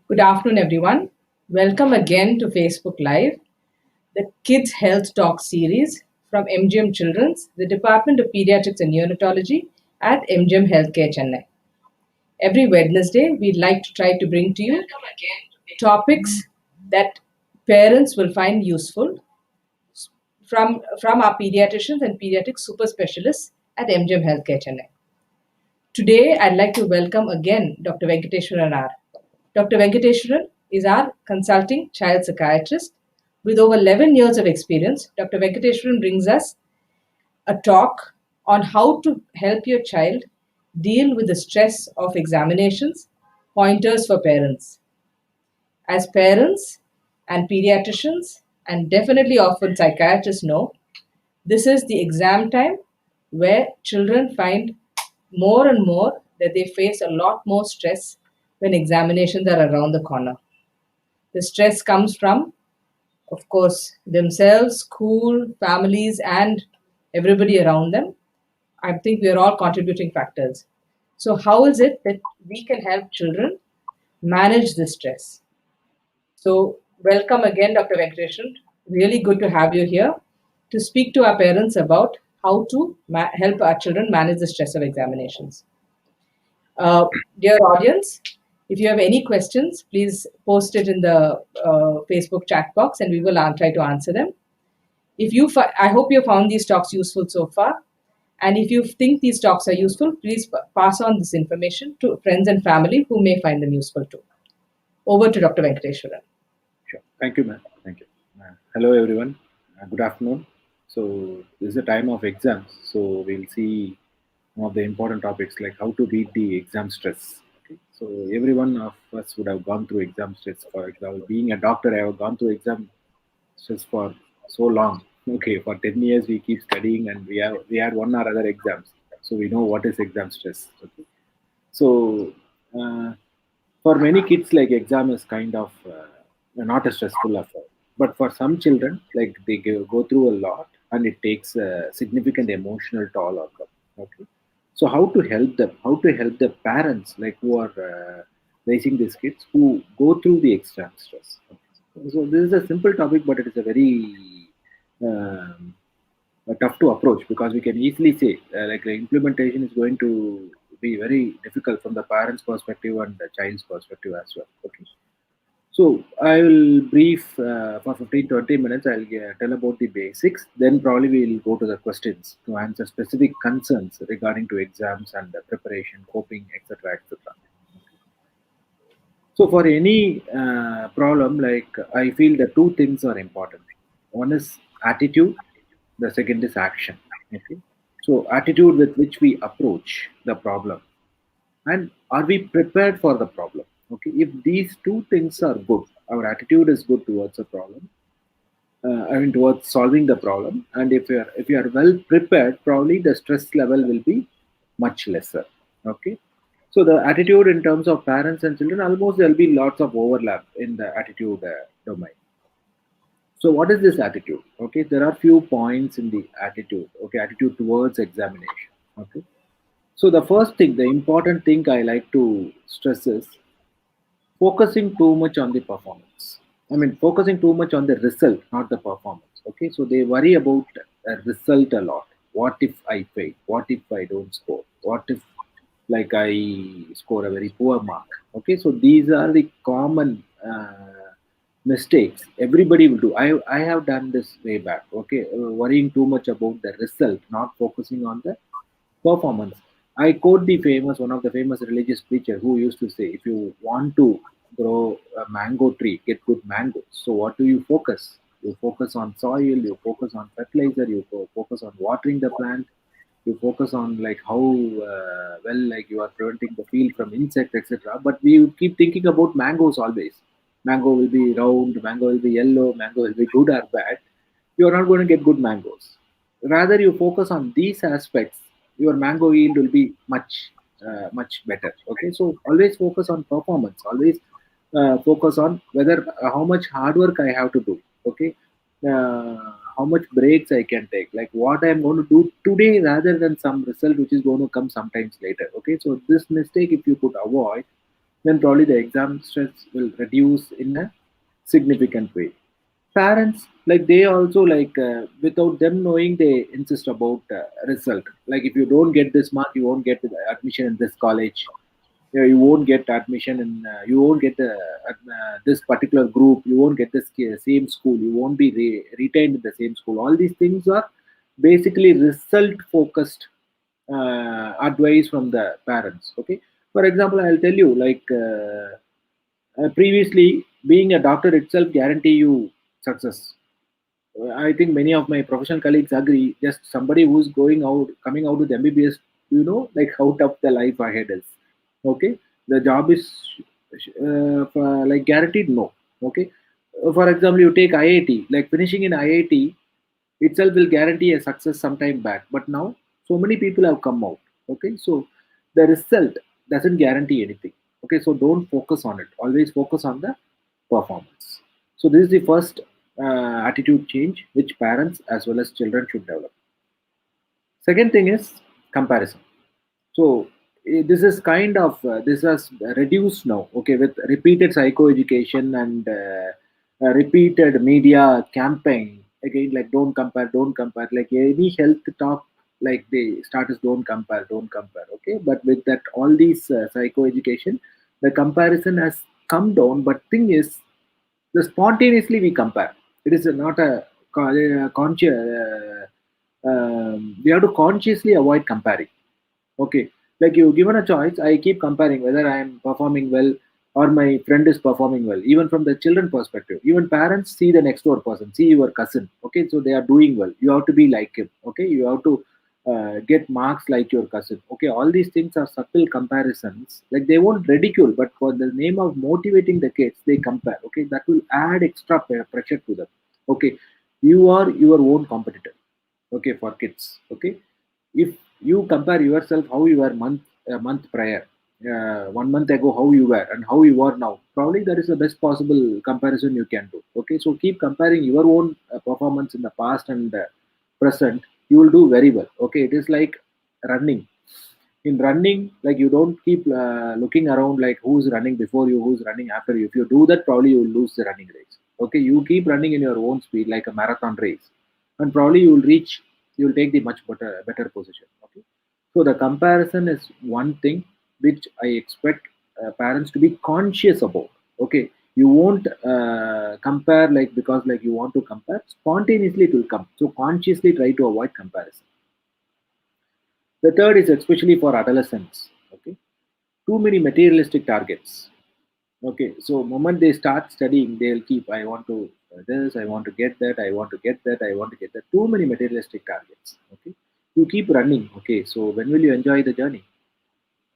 Good afternoon, everyone. Welcome again to Facebook Live, the Kids Health Talk series from MGM Children's, the Department of Pediatrics and Neonatology at MGM Healthcare, Chennai. Every Wednesday, we'd like to try to bring to you topics that parents will find useful from our pediatricians and pediatric super specialists at MGM Healthcare, Chennai. Today, I'd like to welcome again Dr. Venkateshwaran R. Dr. Venkateshwaran is our consulting child psychiatrist. With over 11 years of experience, Dr. Venkateshwaran brings us a talk on how to help your child deal with the stress of examinations, pointers for parents. As parents and pediatricians, and definitely often psychiatrists know, this is the exam time where children find more and more that they face a lot more stress when examinations are around the corner. The stress comes from, of course, themselves, school, families, and everybody around them. I think we are all contributing factors. So, how is it that we can help children manage this stress? So, welcome again, Dr. Venkateshwaran. Really good to have you here to speak to our parents about how to help our children manage the stress of examinations. Dear audience, if you have any questions, please post it in the Facebook chat box and we will try to answer them. I hope you found these talks useful so far. And if you think these talks are useful, please pass on this information to friends and family who may find them useful too. Over to Dr. Venkateshwaran. Sure. Thank you, ma'am. Thank you. Hello, everyone. Good afternoon. So, this is a time of exams. So, we'll see one of the important topics like how to beat the exam stress. Okay. So, every one of us would have gone through exam stress. For example, being a doctor, I have gone through exam stress for so long. Okay, for 10 years we keep studying and we had one or other exams. So, we know what is exam stress. Okay. So, for many kids, like exam is kind of not a stressful affair. But for some children, like they go through a lot, and it takes a significant emotional toll on them. Okay, so how to help them? How to help the parents, like who are raising these kids who go through the exam stress? Okay. So this is a simple topic, but it is a very um, tough to approach because we can easily say like the implementation is going to be very difficult from the parents' perspective and the child's perspective as well. Okay, so I will brief for 15-20 minutes. I'll tell about the basics. Then probably we'll go to the questions to answer specific concerns regarding to exams and preparation, coping, etc., etc. So for any problem, like I feel the two things are important. One is attitude. The second is action. Okay. So attitude with which we approach the problem, and are we prepared for the problem? Okay. If these two things are good, our attitude is good towards a problem. Towards solving the problem, and if you are well prepared, probably the stress level will be much lesser. Okay. So the attitude in terms of parents and children, almost there will be lots of overlap in the attitude domain. So what is this attitude? Okay, there are few points in the attitude. Okay, attitude towards examination. Okay, so the first thing, the important thing I like to stress is focusing too much on the performance. Focusing too much on the result, not the performance. Okay, so they worry about a result a lot. What if I fail? What if I don't score? What if like I score a very poor mark? Okay, so these are the common mistakes everybody will do. I have done this way back. Okay, worrying too much about the result, not focusing on the performance. I quote the famous one of the famous religious preacher who used to say, if you want to grow a mango tree, get good mangoes. So what do you focus? You focus on soil, you focus on fertilizer, you focus on watering the plant, you focus on like how well like you are preventing the field from insects, etc. But we keep thinking about mangoes always. Mango will be round, mango will be yellow, mango will be good or bad. You are not going to get good mangoes. Rather, you focus on these aspects, your mango yield will be much better. Okay, so always focus on performance. Always focus on whether how much hard work I have to do. Okay, how much breaks I can take, like what I'm going to do today rather than some result which is going to come sometimes later. Okay, so this mistake if you could avoid, then probably the exam stress will reduce in a significant way. Parents, like they also like without them knowing, they insist about result. Like if you don't get this mark, you won't get the admission in this college. You won't get admission in. You won't get the this particular group. You won't get the same school. You won't be retained in the same school. All these things are basically result focused advice from the parents. Okay, for example, I'll tell you like. Previously, being a doctor itself guarantee you success. I think many of my professional colleagues agree. Just somebody who's going out, coming out with MBBS, like how tough the life ahead is. Okay, the job is like guaranteed. No. Okay, for example, you take IIT. Like finishing in IIT itself will guarantee a success sometime back. But now, so many people have come out. Okay, so the result doesn't guarantee anything. Okay, so don't focus on it. Always focus on the performance. So this is the first attitude change which parents as well as children should develop. Second thing is comparison. So this is kind of this has reduced now. Okay, with repeated psychoeducation and repeated media campaign again, like don't compare, don't compare. Like any health talk, like they start as don't compare, don't compare. Okay, but with that all these psychoeducation, the comparison has come down. But thing is, the spontaneously we compare. It is not a conscious. We have to consciously avoid comparing. Okay, like you given a choice, I keep comparing whether I am performing well or my friend is performing well. Even from the children perspective, even parents see the next door person, see your cousin. Okay, so they are doing well. You have to be like him. Okay, you have to get marks like your cousin. Okay, all these things are subtle comparisons. Like they won't ridicule, but for the name of motivating the kids, they compare. Okay, that will add extra pressure to them. Okay, you are your own competitor. Okay, for kids. Okay, if you compare yourself how you were a month prior, 1 month ago how you were and how you are now, probably that is the best possible comparison you can do. Okay, so keep comparing your own performance in the past and present. You will do very well. Okay, it is like running. In running, like you don't keep looking around like who's running before you, who's running after you. If you do that, probably you will lose the running race. Okay, you keep running in your own speed like a marathon race, and probably you will reach, you will take the much better position. Okay, so the comparison is one thing which I expect parents to be conscious about. Okay, you won't compare like because like you want to compare, spontaneously it will come, so consciously try to avoid comparison. The third is especially for adolescents. Okay, too many materialistic targets. Okay, so moment they start studying, they'll keep, I want to this, I want to get that, I want to get that, I want to get that. Too many materialistic targets. Okay, you keep running. Okay, so when will you enjoy the journey?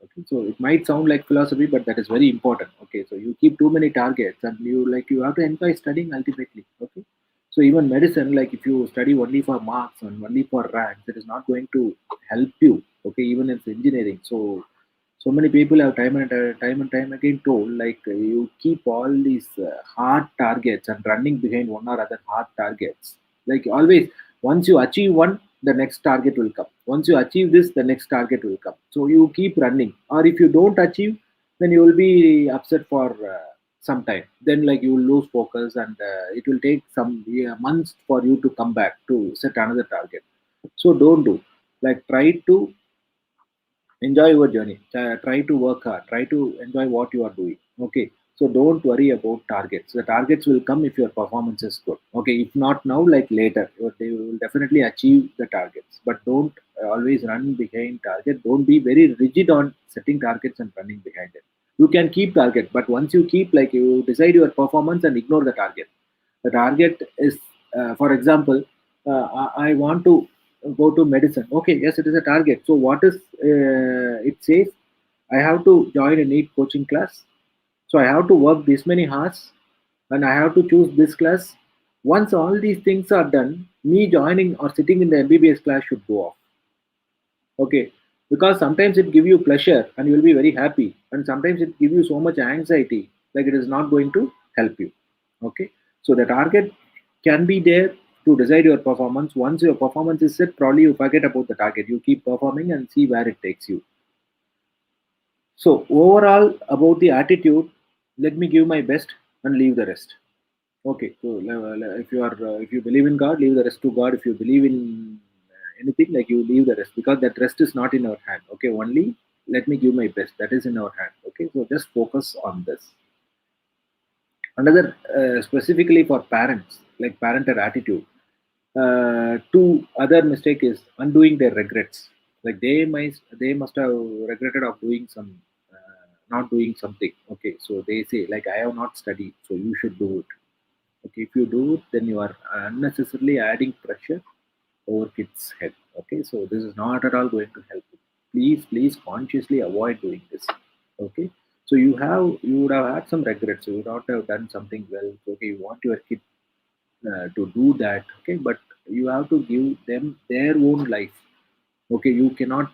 Okay, so it might sound like philosophy, but that is very important. Okay, so you keep too many targets, and you have to enjoy studying ultimately. Okay, so even medicine, like if you study only for marks and only for ranks, it is not going to help you. Okay, even in engineering. So many people have time and time again told like you keep all these hard targets and running behind one or other hard targets. Like always, once you achieve one, the next target will come. Once you achieve this, the next target will come. So you keep running. Or if you don't achieve, then you will be upset for some time. Then like you will lose focus, and it will take some months for you to come back to set another target. So don't do, like try to enjoy your journey. Try to work hard, try to enjoy what you are doing. Okay, so don't worry about targets. The targets will come if your performance is good. Okay, if not now, like later, they will definitely achieve the targets. But don't always run behind target. Don't be very rigid on setting targets and running behind it. You can keep target, but once you keep, like you decide your performance and ignore the target. The target is for example, I want to go to medicine. Okay, yes, it is a target. So what is it says? I have to join a NEET coaching class. So I have to work this many hours, and I have to choose this class. Once all these things are done, me joining or sitting in the MBBS class should go off. Okay, because sometimes it give you pleasure and you will be very happy, and sometimes it give you so much anxiety, like it is not going to help you. Okay, so the target can be there to decide your performance. Once your performance is set, probably you forget about the target. You keep performing and see where it takes you. So overall about the attitude, let me give my best and leave the rest. Okay, so if you are if you believe in God, leave the rest to God. If you believe in anything, like you leave the rest, because that rest is not in our hand. Okay, only let me give my best. That is in our hand. Okay, so just focus on this. Another specifically for parents, like parental attitude. Two other mistake is undoing their regrets. Like they must have regretted of doing some not doing something. Okay, so they say like I have not studied, so you should do it. Okay, if you do it, then you are unnecessarily adding pressure over kids' head. Okay, so this is not at all going to help you. Please consciously avoid doing this. Okay, so you would have had some regrets. You would not have done something well. Okay, you want your kid to do that. Okay, but you have to give them their own life. Okay, you cannot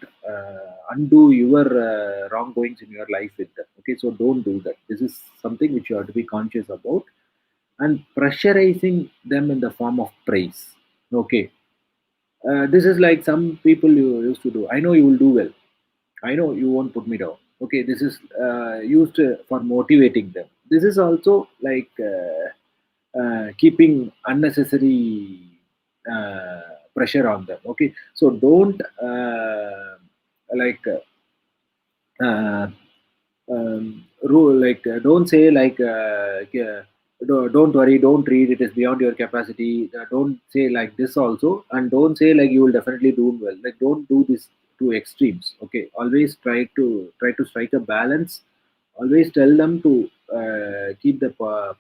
undo your wrongdoings in your life with them. Okay, so don't do that. This is something which you have to be conscious about, and pressurizing them in the form of praise. Okay, this is like some people you used to do. I know you will do well. I know you won't put me down. Okay, this is used for motivating them. This is also like keeping unnecessary pressure on them. Okay, so don't like uh, like don't say like don't worry, don't read, it is beyond your capacity. Don't say like this also, and don't say like you will definitely do well. Like don't do this to extremes. Okay, always try to strike a balance. Always tell them to keep the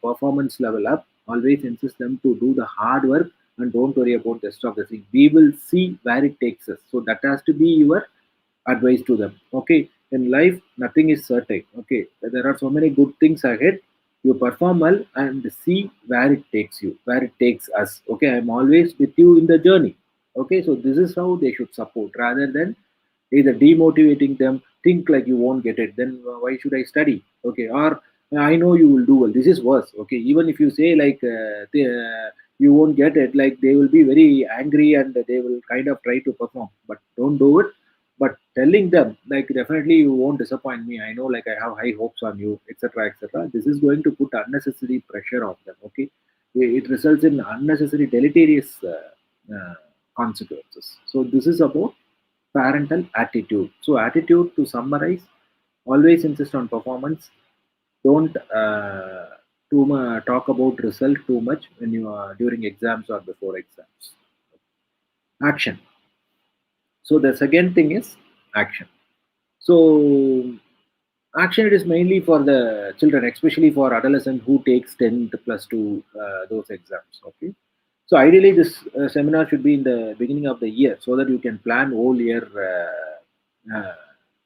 performance level up. Always insist them to do the hard work, and don't worry about the rest of the thing. We will see where it takes us. So that has to be your advice to them. Okay, in life nothing is certain. Okay, there are so many good things ahead. You perform well and see where it takes you, where it takes us. Okay, I'm always with you in the journey. Okay, so this is how they should support, rather than either demotivating them. Think like you won't get it, then why should I study? Okay, or I know you will do well. This is worse. Okay, even if you say like you won't get it, like they will be very angry and they will kind of try to perform, but don't do it. But telling them like definitely you won't disappoint me, I know, like I have high hopes on you, etc., etc., this is going to put unnecessary pressure on them. Okay, it results in unnecessary deleterious uh, consequences. So this is about parental attitude. So attitude, to summarize, always insist on performance. Don't talk about result too much when you are during exams or before exams. Action. So the second thing is action. So action, it is mainly for the children, especially for adolescent who takes 10th plus 2 those exams. Okay, so ideally this seminar should be in the beginning of the year, so that you can plan whole year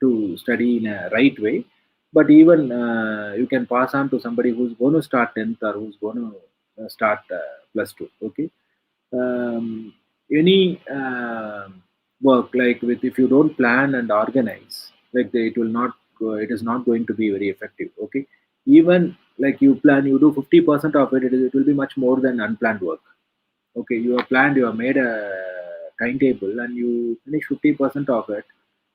to study in a right way. But even you can pass on to somebody who's going to start 10th, or who's going to start plus 2. Okay, um, any work like with, if you don't plan and organize, like it will not it is not going to be very effective. Okay, even like you plan, you do 50% of it, it will be much more than unplanned work. Okay, you have planned, you have made a timetable, and you finish 50% of it,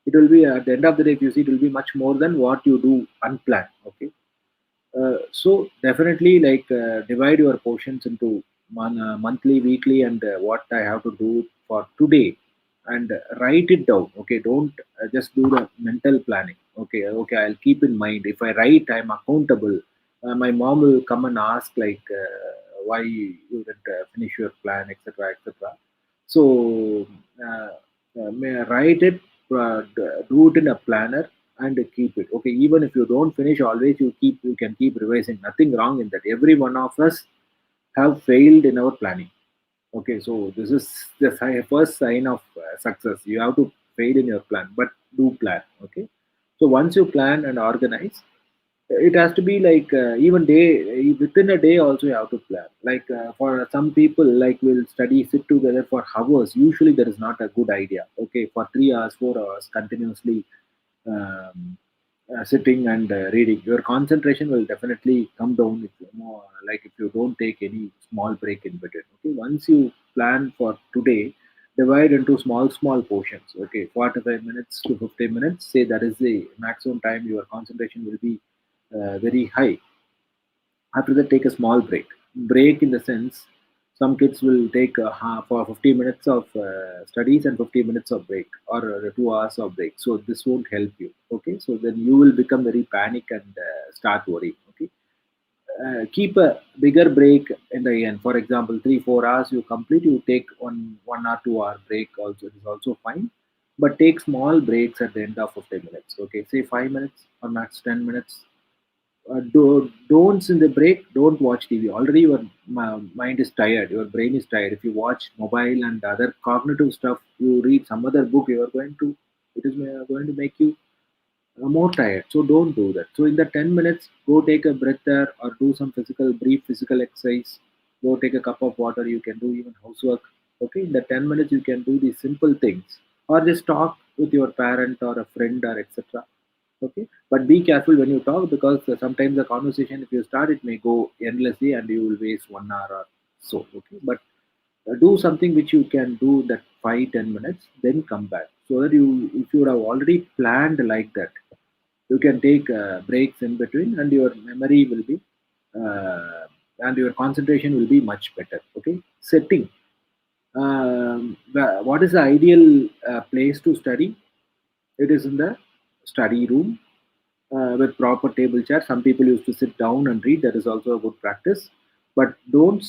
it will be at the end of the day, if you see, it will be much more than what you do unplanned. Okay, so definitely like divide your portions into monthly, weekly, and what I have to do for today, and write it down. Okay, don't just do the mental planning. Okay, okay, I'll keep in mind. If I write, I'm accountable. My mom will come and ask like why you didn't finish your plan, etc., etc. So may I write it, do it in a planner, and keep it. Okay, even if you don't finish, always you can keep revising. Nothing wrong in that. Every one of us have failed in our planning. Okay, so this is the first sign of success. You have to fail in your plan, but do plan. Okay, so once you plan and organize, it has to be like even day, within a day also you have to plan. Like for some people, like will study, sit together for hours. Usually that is not a good idea. Okay, for 3 hours, 4 hours continuously um, sitting and reading, your concentration will definitely come down. If you know, like if you don't take any small break in between. Okay, once you plan for today, divide into small portions. Okay, 45 minutes to 50 minutes, say that is the maximum time your concentration will be very high. After that, take a small break in the sense, some kids will take for 50 minutes of studies and 50 minutes of break, or 2 hours of break. So this won't help you. Okay, so then you will become very panic and start worrying. Okay, keep a bigger break in the end. For example, 3 4 hours you complete, you take 1 or 2 hour break. Also, it is also fine, but take small breaks at the end of 50 minutes. Okay, say 5 minutes or max 10 minutes. Don't in the break. Don't watch TV. Already your mind is tired. Your brain is tired. If you watch mobile and other cognitive stuff, you read some other book, you are going to. It is going to make you more tired. So don't do that. So in the 10 minutes, go take a breather or do some brief physical exercise. Go take a cup of water. You can do even housework. Okay, in the 10 minutes, you can do these simple things, or just talk with your parent or a friend or etc. Okay, but be careful when you talk, because sometimes the conversation, if you start, it may go endlessly and you will waste 1 hour or so. Okay, but do something which you can do that 5 10 minutes, then come back, so that you, if you would have already planned like that, you can take breaks in between, and your memory will be uh, and your concentration will be much better. Okay, setting, what is the ideal place to study? It is in the study room, with proper table chair. Some people used to sit down and read. That is also a good practice. But don't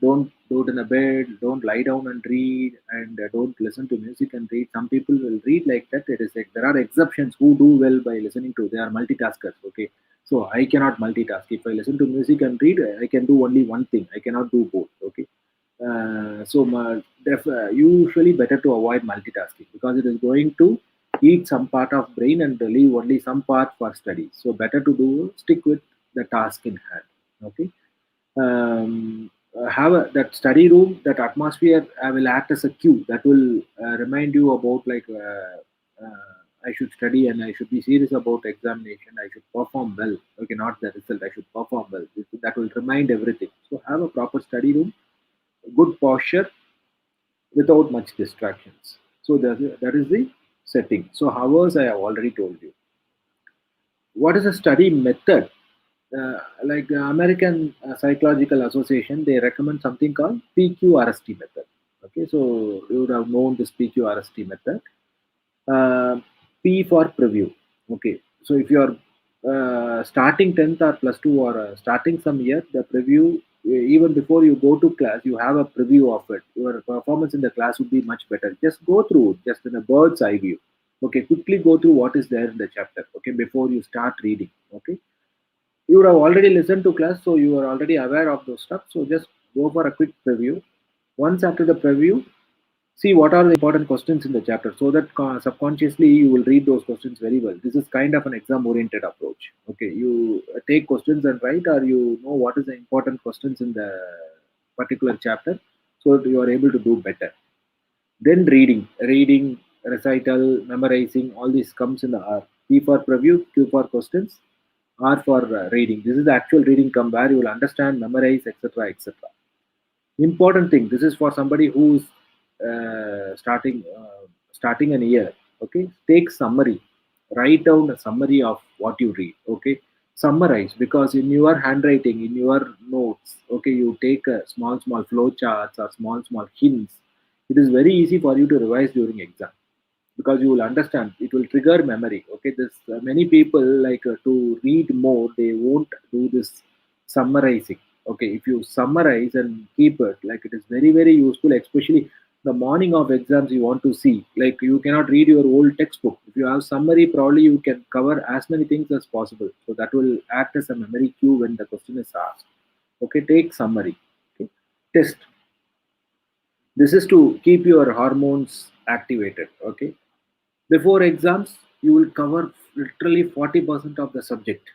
do it in a bed. Don't lie down and read, and don't listen to music and read. Some people will read like that. It is like there are exceptions who do well by listening to. They are multitaskers. Okay, so I cannot multitask. If I listen to music and read, I can do only one thing. I cannot do both. Okay. Usually better to avoid multitasking, because it is going to eat some part of brain and leave only some part for study. So better to do stick with the task in hand. Okay, have that study room, that atmosphere will act as a cue that will remind you about, like, I should study and I should be serious about examination. I should perform well. Okay, not the result. I should perform well. That will remind everything. So have a proper study room, good posture without much distractions. So that is the setting. So hours I have already told you. What is a study method? Like the American Psychological Association, they recommend something called PQRST method. Okay, so you would have known this PQRST method. uh, P for preview. Okay, so if you are starting 10th or plus 2, or starting some year, the preview, even before you go to class, you have a preview of it. Your performance in the class would be much better. Just go through it, just in a bird's eye view. Okay, quickly go through what is there in the chapter. Okay, before you start reading. Okay, you would have already listened to class, so you are already aware of those stuff. So just go for a quick preview. Once after the preview, see what are the important questions in the chapter, so that subconsciously you will read those questions very well. This is kind of an exam oriented approach. Okay, you take questions and write, or you know what is the important questions in the particular chapter, so that you are able to do better. Then reading, recital, memorizing, all this comes in the R. P for preview, Q for questions, R for reading. This is the actual reading come, where you will understand, memorize, etc., etc. Important thing, this is for somebody who's starting an year. Okay, take summary, write down a summary of what you read. Okay, summarize, because in your handwriting, in your notes, okay, you take a small flow charts or small hints. It is very easy for you to revise during exam, because you will understand, it will trigger memory. Okay, this many people like to read more, they won't do this summarizing. Okay, if you summarize and keep it, like, it is very useful, especially the morning of exams. You want to see, like, you cannot read your old textbook. If you have summary, probably you can cover as many things as possible, so that will act as a memory cue when the question is asked. Okay, take summary. Okay, test, this is to keep your hormones activated. Okay, before exams, you will cover literally 40% of the subject.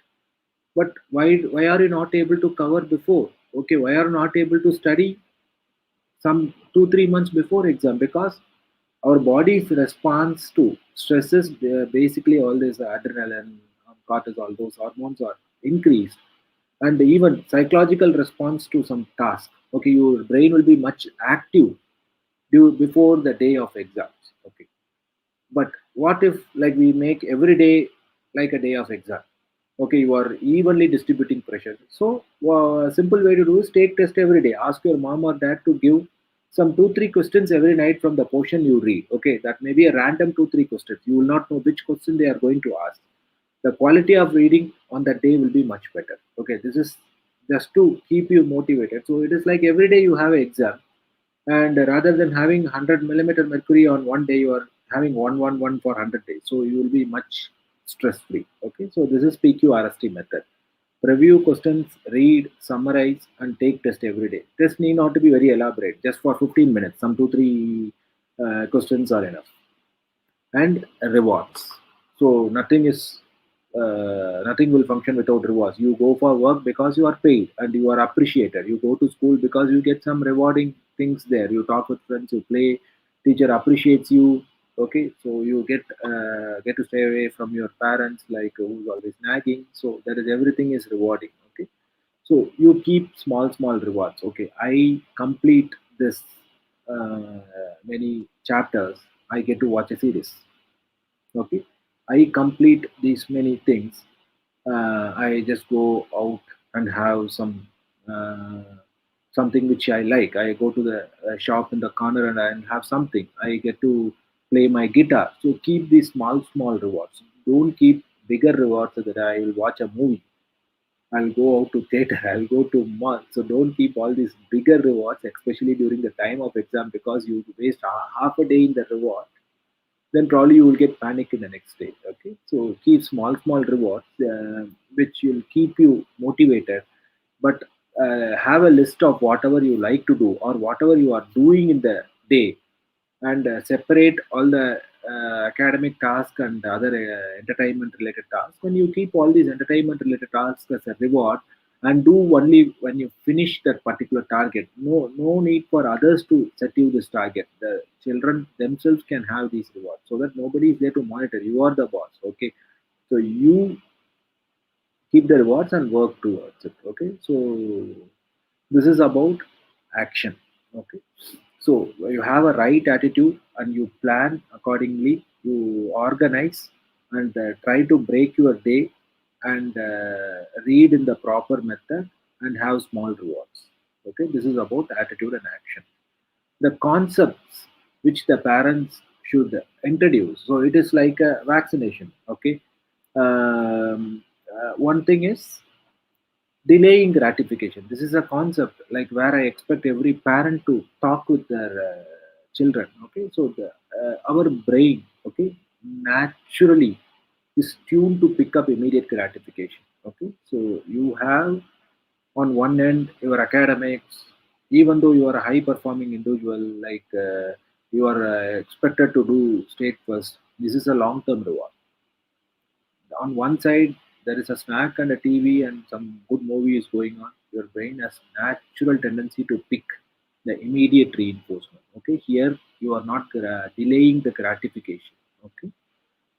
But why are you not able to cover before? Okay, why are you not able to study some 2 3 months before exam? Because our body's response to stresses, basically all this adrenaline, cortisol, those hormones are increased, and even psychological response to some task. Okay, your brain will be much active due before the day of exams. Okay, but what if like we make every day like a day of exam? Okay, you are evenly distributing pressure. So a simple way to do is take test every day. Ask your mom or dad to give some 2 3 questions every night from the portion you read. Okay, that may be a random 2 3 questions. You will not know which question they are going to ask. The quality of reading on that day will be much better. Okay, this is just to keep you motivated. So it is like every day you have an exam, and rather than having 100 millimeter mercury on one day, you are having 111 for 100 days, so you will be much stress free. Okay, so this is PQRST method. Review questions, read, summarize, and take test every day. Test need not to be very elaborate, just for 15 minutes, some 2 3 questions are enough. And rewards. So nothing will function without rewards. You go for work because you are paid and you are appreciated. You go to school because you get some rewarding things there. You talk with friends, you play, teacher appreciates you. Okay, so you get to stay away from your parents like who's always nagging. So that is everything is rewarding. Okay, so you keep small rewards. Okay, I complete this uh, many chapters. I get to watch a series. Okay, I complete these many things. I just go out and have uh, something which I like. I go to the shop in the corner and I have something. I get to play my guitar. So keep these small rewards. Don't keep bigger rewards so that I will watch a movie. I'll go out to theater. I'll go to mall. So don't keep all these bigger rewards, especially during the time of exam, because you waste half a day in the reward, then probably you will get panic in the next day. Okay, so keep small rewards which will keep you motivated, but have a list of whatever you like to do or whatever you are doing in the day, and separate all the academic tasks and other entertainment related tasks. When you keep all these entertainment related tasks as a reward and do only when you finish that particular target, no need for others to set you this target. The children themselves can have these rewards, so that nobody is there to monitor. You are the boss. Okay, so you keep the rewards and work towards it. Okay, so this is about action. Okay, so you have a right attitude and you plan accordingly, you organize and try to break your day and read in the proper method and have small rewards. Okay, this is about attitude and action. The concepts which the parents should introduce, so it is like a vaccination. Okay, one thing is delaying gratification. This is a concept like where I expect every parent to talk with their children. Okay, so our brain, okay, naturally is tuned to pick up immediate gratification. Okay, so you have on one end your academics, even though you are a high performing individual, like you are expected to do state first. This is a long term reward. On one side there is a snack and a TV and some good movie is going on, your brain has natural tendency to pick the immediate reinforcement. Okay, here you are not delaying the gratification. Okay,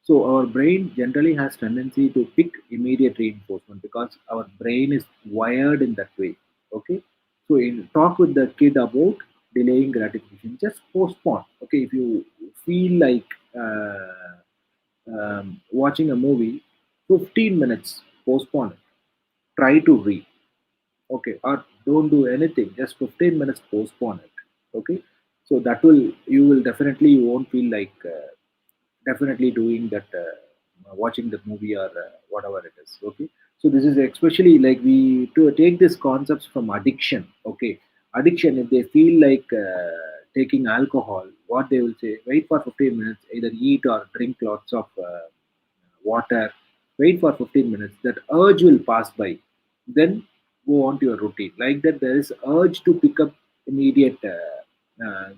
so our brain generally has tendency to pick immediate reinforcement because our brain is wired in that way. Okay, so in talk with the kid about delaying gratification, just postpone. Okay, if you feel like watching a movie, 15 minutes, postpone it. Try to read. Okay, or don't do anything, just 15 minutes, postpone it. Okay, so that will, you will definitely, you won't feel like definitely doing that, watching the movie or whatever it is. Okay, so this is especially like we to take these concepts from addiction. Okay, addiction, if they feel like taking alcohol, what they will say, wait for 15 minutes, either eat or drink lots of water, wait for 15 minutes, that urge will pass by, then go on to your routine. Like that, there is urge to pick up immediate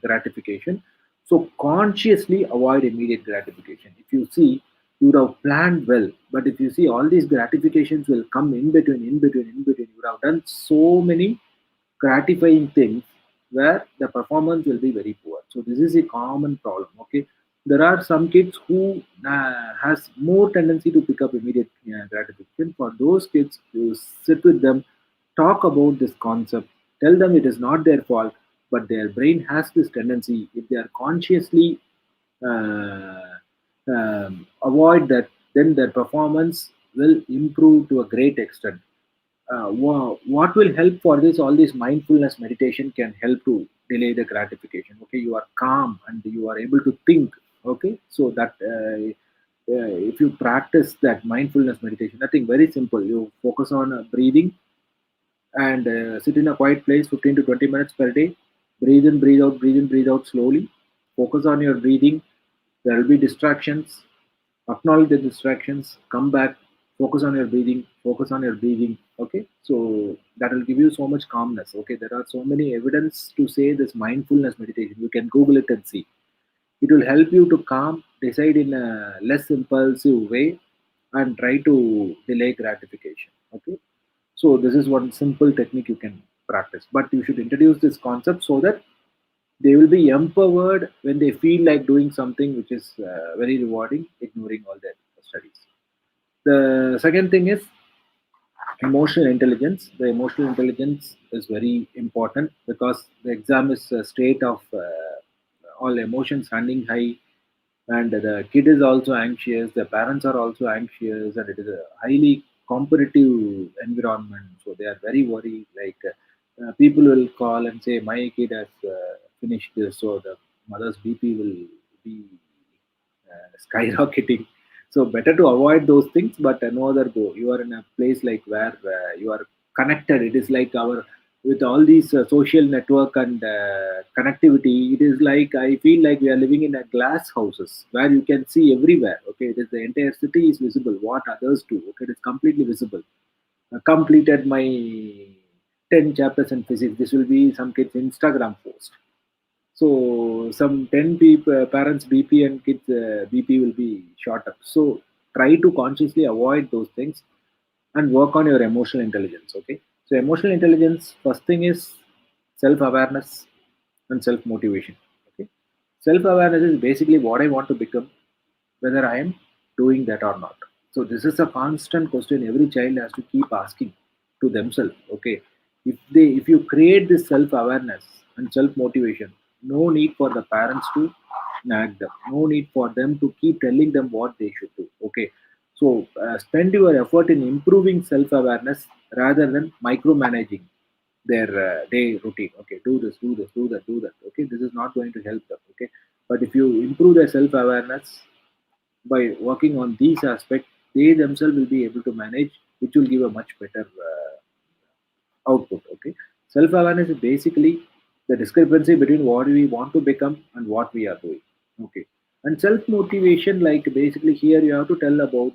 gratification. So consciously avoid immediate gratification. If you see, you would have planned well, but if you see all these gratifications will come in between, you would have done so many gratifying things where the performance will be very poor. So this is a common problem. Okay, there are some kids who has more tendency to pick up immediate gratification. For those kids, you sit with them, talk about this concept, tell them it is not their fault. but their brain has this tendency, if they are consciously uh, avoid that, then their performance will improve to a great extent. What will help for this? All this mindfulness meditation can help to delay the gratification. Okay, you are calm and you are able to think. Okay, so that if you practice that mindfulness meditation, nothing, very simple. You focus on breathing and sit in a quiet place 15 to 20 minutes per day. Breathe in, breathe out, breathe in, breathe out slowly. Focus on your breathing. There will be distractions. Acknowledge the distractions. Come back. Focus on your breathing. Focus on your breathing. Okay, so that will give you so much calmness. Okay, there are so many evidence to say this mindfulness meditation. You can Google it and see. It will help you to calm, decide in a less impulsive way, and try to delay gratification. Okay, so this is one simple technique you can practice, but you should introduce this concept so that they will be empowered when they feel like doing something which is very rewarding, ignoring all their studies. The second thing is emotional intelligence. The emotional intelligence is very important because the exam is a state of all emotions running high, and the kid is also anxious, the parents are also anxious, and it is a highly competitive environment, so they are very worried. Like people will call and say my kid has finished this, so the mother's bp will be skyrocketing. So better to avoid those things, but no other go. You are in a place like where you are connected. It is like our, with all these social network and connectivity. It is like, I feel like we are living in a glass houses where you can see everywhere. Okay, it is the entire city is visible. What others do, okay, it is completely visible. Completed my 10 chapters in physics. This will be some kids Instagram post. So some 10 people, parents BP and kids BP will be short up. So try to consciously avoid those things and work on your emotional intelligence. Okay. So emotional intelligence, first thing is self-awareness and self-motivation. Okay. Self-awareness is basically what I want to become, whether I am doing that or not. So this is a constant question every child has to keep asking to themselves. Okay, if you create this self awareness and self motivation, no need for the parents to nag them. No need for them to keep telling them what they should do. Okay, so spend your effort in improving self awareness rather than micromanaging their day routine. Okay, do this, do this, do that, do that. Okay, this is not going to help them. Okay, but if you improve their self awareness by working on these aspects, they themselves will be able to manage, which will give a much better output. Okay, self awareness is basically the discrepancy between what we want to become and what we are doing. Okay, and self motivation, like basically here you have to tell about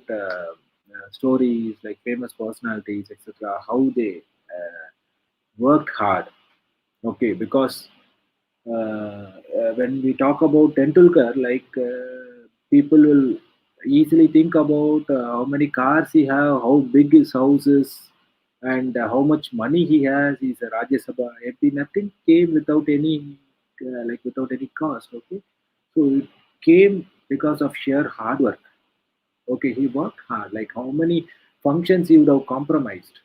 stories like famous personalities, etc., how they work hard. Okay, because when we talk about Tendulkar, like people will easily think about how many cars he have, how big his house is, and how much money he has. He's a Rajya Sabha MP. Nothing came without any without any cost. Okay, so it came because of sheer hard work. Okay, he worked hard. Like how many functions he would have compromised.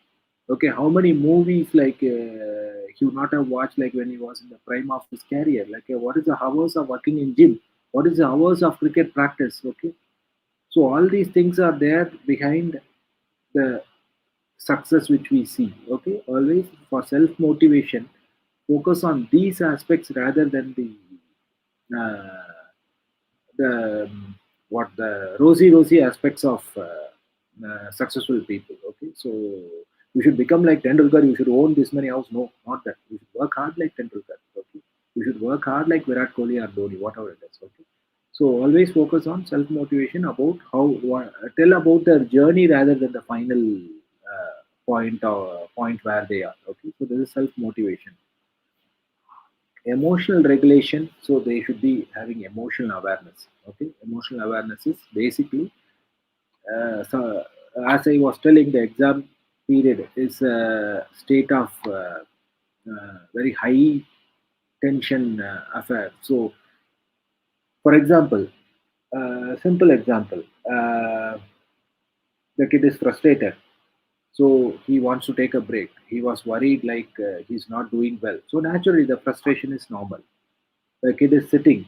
Okay, how many movies like he would not have watched like when he was in the prime of his career. Like what is the hours of working in gym? What is the hours of cricket practice? Okay, so all these things are there behind the success which we see. Okay, always for self motivation, focus on these aspects rather than the what the rosy aspects of successful people. Okay, so you should become like Tendulkar. You should own this many houses. No, not that. You should work hard like Tendulkar. Okay, you should work hard like Virat Kohli or Dhoni, whatever it is. Okay, so always focus on self motivation about tell about their journey rather than the final point where they are. Okay, so this is self motivation. Emotional regulation, so they should be having emotional awareness. Okay, emotional awareness is basically so as I was telling, the exam period is a state of very high tension affair. So for example, simple example, the kid is frustrated. So he wants to take a break. He was worried like he's not doing well. So naturally, the frustration is normal. The kid is sitting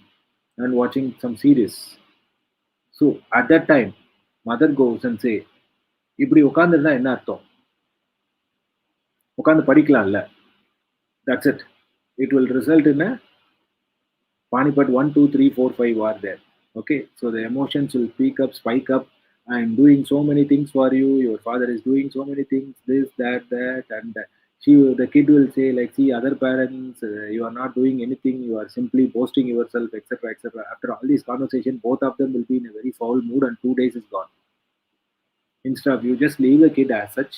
and watching some series. So at that time, mother goes and say, இப்படி உட்காந்துருந்தா என்ன அர்த்தம்? உட்காந்து படிக்கலாம்ல. That's it. It will result in a Panipat 1, 2, 3, 4, 5 are there. Okay, so the emotions will speak up, spike up. I'm doing so many things for you. Your father is doing so many things, this, that, and the kid will say like, see, other parents, you are not doing anything. You are simply boasting yourself, etc., etc. After all these conversation, both of them will be in a very foul mood, and 2 days is gone. Instead of you just leave the kid as such,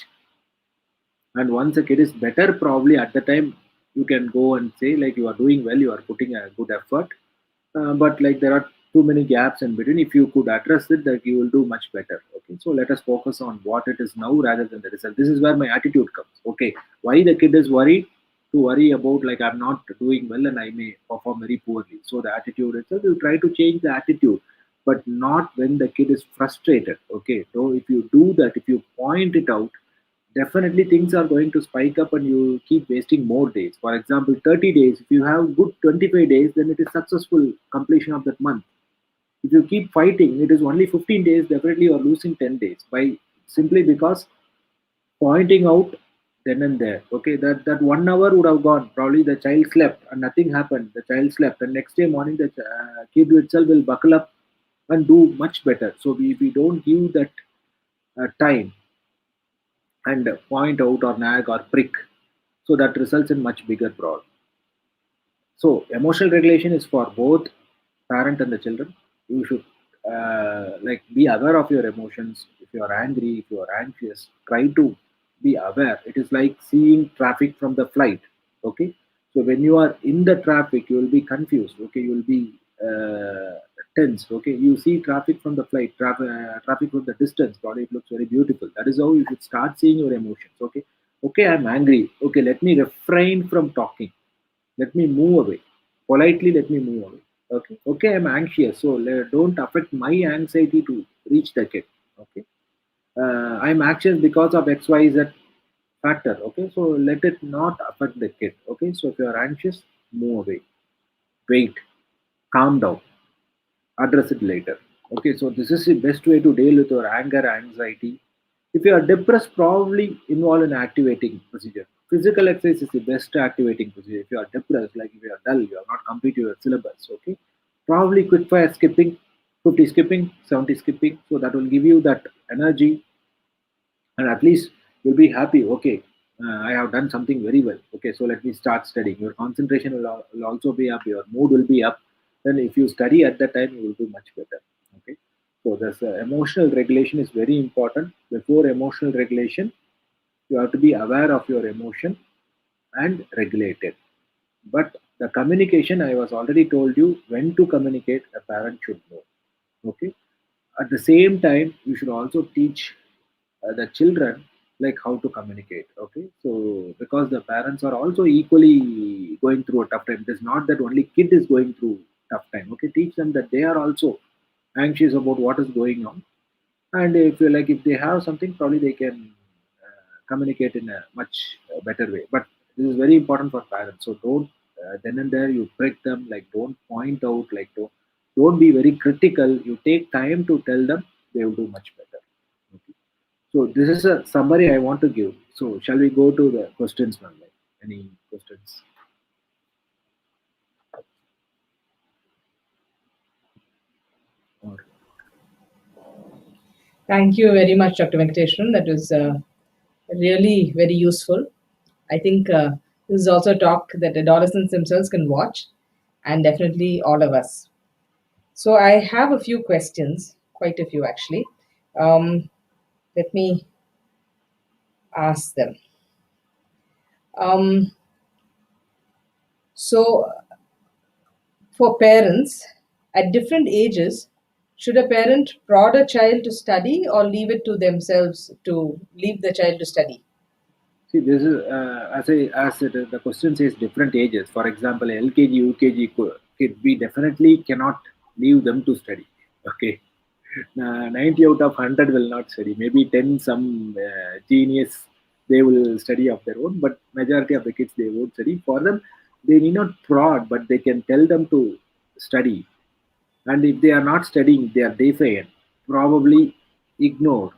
and once a kid is better, probably at the time you can go and say like you are doing well, you are putting a good effort, but like there are too many gaps in between. If you could address it, that you will do much better. Okay, so let us focus on what it is now rather than the result. This is where my attitude comes. Okay, why the kid is worried? To worry about like I'm not doing well and I may perform very poorly. So the attitude itself, you try to change the attitude, but not when the kid is frustrated. Okay, so if you do that, if you point it out, definitely things are going to spike up and you keep wasting more days. For example, 30 days, if you have good 25 days, then it is successful completion of that month. If you keep fighting, it is only 15 days, definitely you are losing 10 days by simply because pointing out then and there. Okay, that 1 hour would have gone. Probably the child slept and nothing happened. The child slept, and next day morning the kid itself will buckle up and do much better. So we don't give that time and point out or nag or prick, so that results in much bigger problem. So emotional regulation is for both parent and the children. You should like be aware of your emotions. If you are angry, if you are anxious, try to be aware. It is like seeing traffic from the flight. Okay, so when you are in the traffic, you will be confused. Okay, you will be tense. Okay, you see traffic from the flight, traffic from the distance. Probably it looks very beautiful. That is how you should start seeing your emotions. Okay, okay, I'm angry. Okay, let me refrain from talking, let me move away politely, let me move away. Okay, okay, I'm anxious, so don't affect my anxiety to reach the kid. Okay, I'm anxious because of xyz factor. Okay, so let it not affect the kid. Okay, so if you are anxious, move away, wait, calm down, address it later. Okay, so this is the best way to deal with your anger, anxiety. If you are depressed, probably involve an activating procedure. Physical exercise is the best activating procedure. If you are depressed, like if you are dull, you have not completed your syllabus. Okay, probably quick fire skipping, 50 skipping, 70 skipping, so that will give you that energy, and at least you'll be happy. Okay, I have done something very well. Okay, so let me start studying. Your concentration will also be up, your mood will be up. Then if you study at that time, you will do much better. Okay, so this emotional regulation is very important. Before emotional regulation, you have to be aware of your emotion and regulate it. But the communication, I was already told you when to communicate, a parent should know. Okay, at the same time, you should also teach the children like how to communicate. Okay, so because the parents are also equally going through a tough time. It is not that only kid is going through tough time. Okay, teach them that they are also anxious about what is going on, and if you like, if they have something, probably they can communicate in a much better way. But this is very important for parents, so don't then and there you prick them, like don't point out, like don't be very critical. You take time to tell them, they will do much better. Okay, so this is a summary I want to give. So shall we go to the questions now? Like any questions? Or Thank you very much, Dr. Venkateshwaran. That was really very useful. I think this is also a talk that adolescents themselves can watch, and definitely all of us. So I have a few questions, quite a few actually. Um, Let me ask them. Um, so, for parents at different ages, should a parent prod a child to study or leave it to themselves to leave the child to study? see, this is as the question says different ages. For example, LKG, UKG kid, we definitely cannot leave them to study. Okay, 90 out of 100 will not study. Maybe 10, some genius, they will study of their own, but majority of the kids, they won't study. For them, they need not prod, but they can tell them to study. And if they are not studying, they are defiant, probably ignore.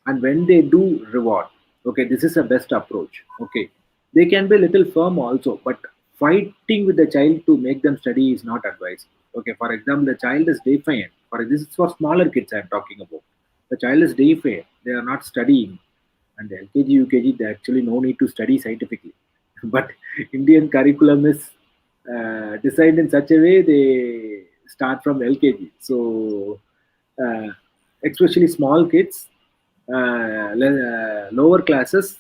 And when they do, reward. Okay, this is the best approach. Okay, they can be a little firm also, but fighting with the child to make them study is not advised. Okay, for example, the child is defiant. For this is for smaller kids I am talking about. The child is defiant, they are not studying. And LKG UKG, they actually no need to study scientifically. But Indian curriculum is designed in such a way, they start from LKG. So uh, especially small kids, lower classes,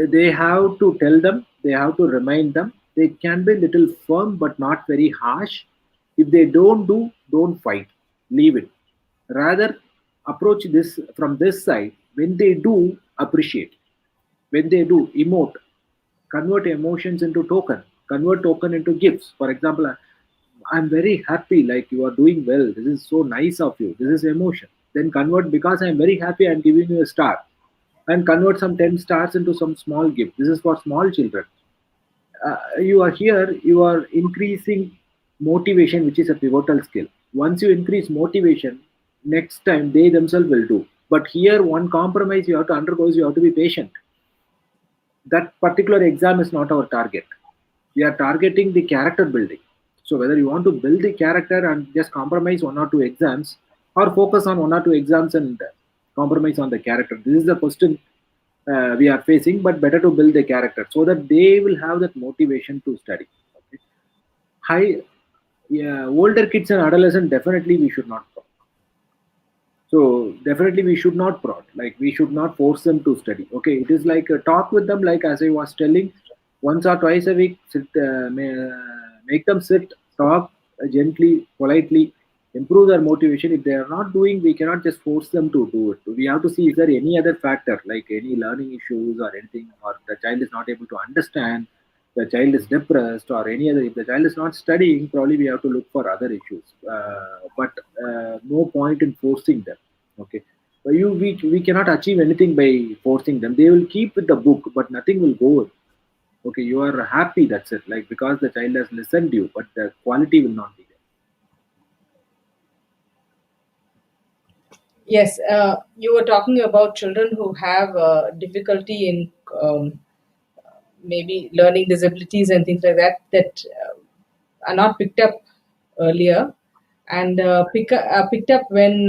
they have to tell them, they have to remind them. They can be little firm but not very harsh. If they don't do, don't fight, leave it. Rather, approach this from this side. When they do, appreciate. When they do, emote. Convert emotions into token. Convert token into gifts. For example, I'm very happy, like you are doing well. This is so nice of you. This is emotion. Then convert, because I'm very happy, I'm giving you a star. And convert some 10 stars into some small gift. This is for small children. You are here, you are increasing motivation, which is a pivotal skill. Once you increase motivation, next time they themselves will do. But here, one compromise you have to undergo is you have to be patient. That particular exam is not our target. We are targeting the character building. So whether you want to build the character and just compromise one or two exams, or focus on one or two exams and compromise on the character, this is the question we are facing. But better to build the character so that they will have that motivation to study. Okay. High, yeah, older kids and adolescents, definitely we should not. So definitely we should not prod. Like we should not force them to study. Okay, it is like a talk with them. Like as I was telling, once or twice a week, make them sit, talk gently, politely, improve their motivation. If they are not doing, we cannot just force them to do it. We have to see, is there any other factor like any learning issues or anything, or the child is not able to understand, the child is depressed, or any other. If the child is not studying, probably we have to look for other issues. But no point in forcing them. Okay, we cannot achieve anything by forcing them. They will keep with the book, but nothing will go. Okay, you are happy, that's it. Like because the child has listened to you, but the quality will not be there. Yes, you were talking about children who have difficulty in maybe learning disabilities and things like that that are not picked up earlier and picked up when